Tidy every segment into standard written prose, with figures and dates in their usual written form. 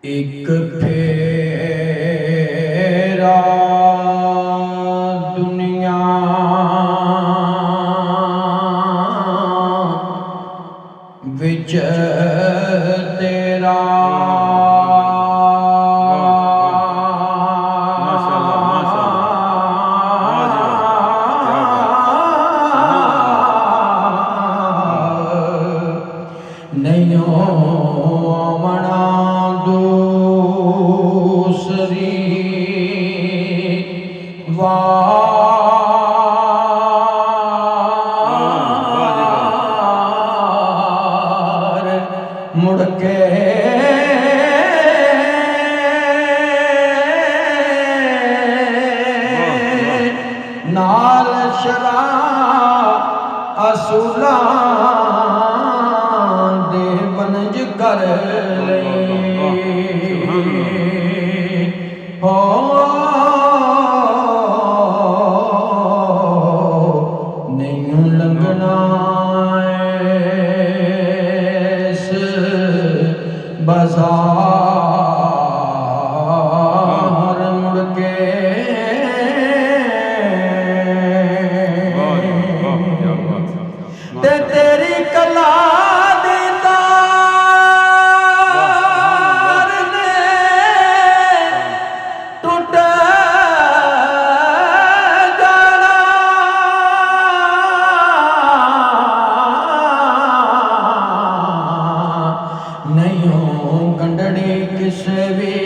एक फेरा दुनिया विच तेरा नहीं मना दूसरी वार मुड़ के नाल शरा असुला दे बनज कर हो नहीं लंघना इस बाजार मुड़ के ते तेरी कला नहीं गंडड़ी किस भी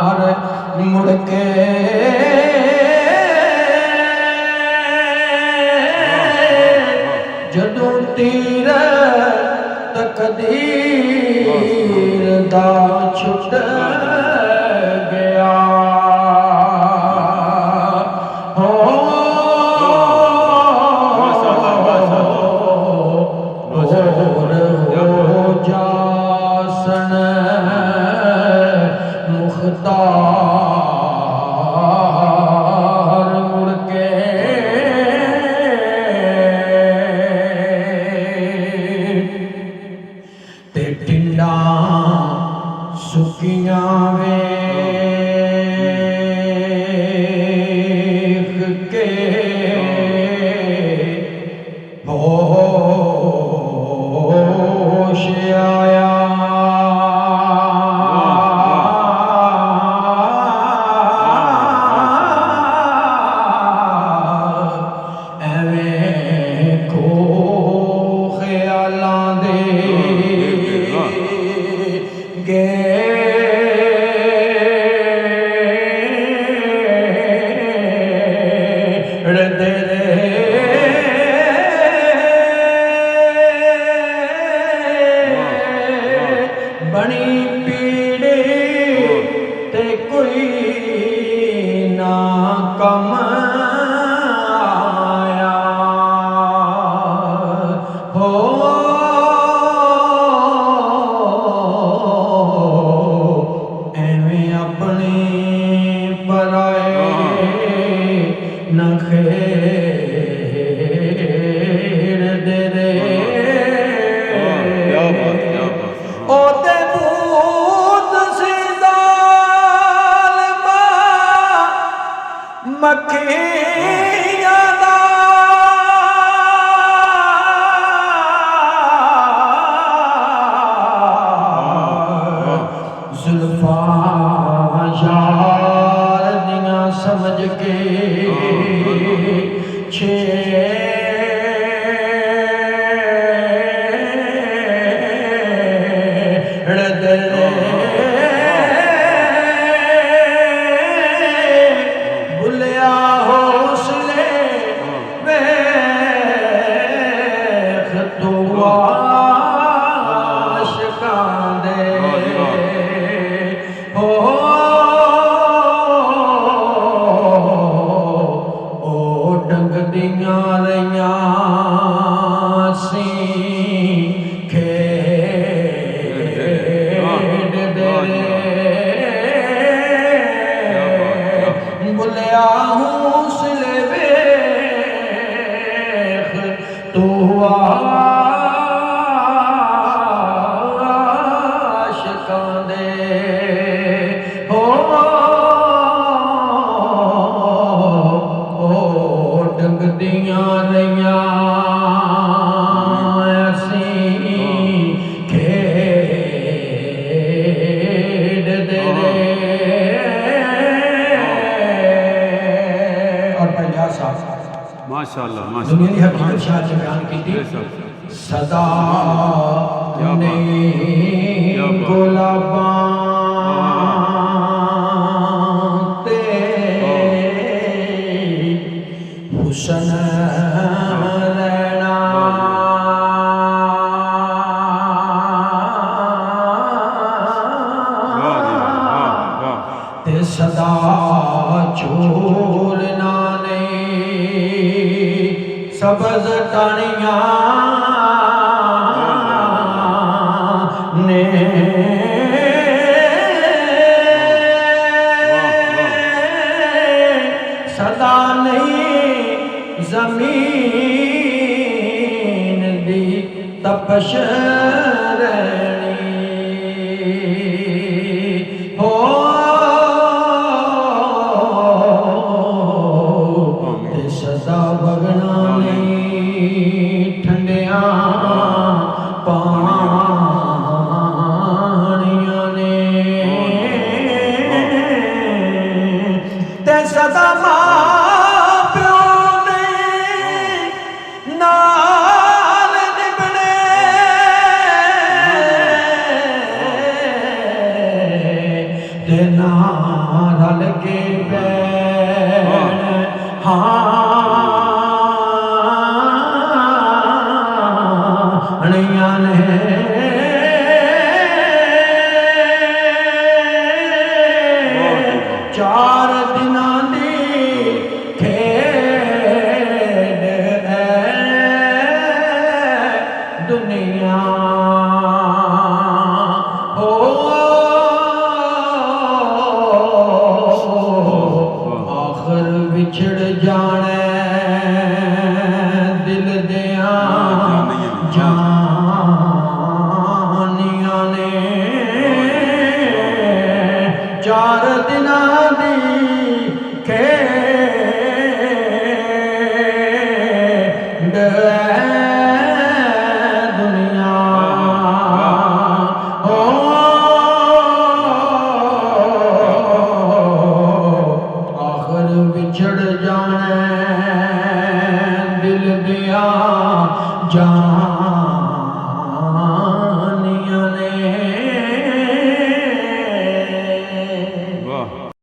तार मुड़ के जदों तीर तकदीर दा छुट गया मुख्तार मुड़ के ते टिंडा सुकियां वेख के होश आया बनी पीड़े ते कोई ना कम आया हो एवें अपने पराए न खेड़ दे रे ओते भूत सीदाल मक्खियां दा जुल्फा यार दियां समझ के बुलिया हौसले वेख तू आशिकां दे हो ओ डंग दियां रहियां सी बुलिया हौसले वे तू आशिकां दे हो डंगदियां रहियां माशाअल्लाह दुनिया की हकीकत शाह ने बयान की थी सदा ने गुलाबां ते हुसन रहना ते सदा झूलना सबज टानियां ने सदा नहीं जमीन दी तपश हो सदा बगना ठंडिया पानिया ने ते सदा मां प्यो ने नाल निभने ते ना रल के बैण चार दिनां दी खेड है दुनिया हो आखिर विछड़ जाने दिल दिया जानिया ने चार दिनां दी खेड है दुनिया हो आखिर बिछड़ जाने दिल दिया जान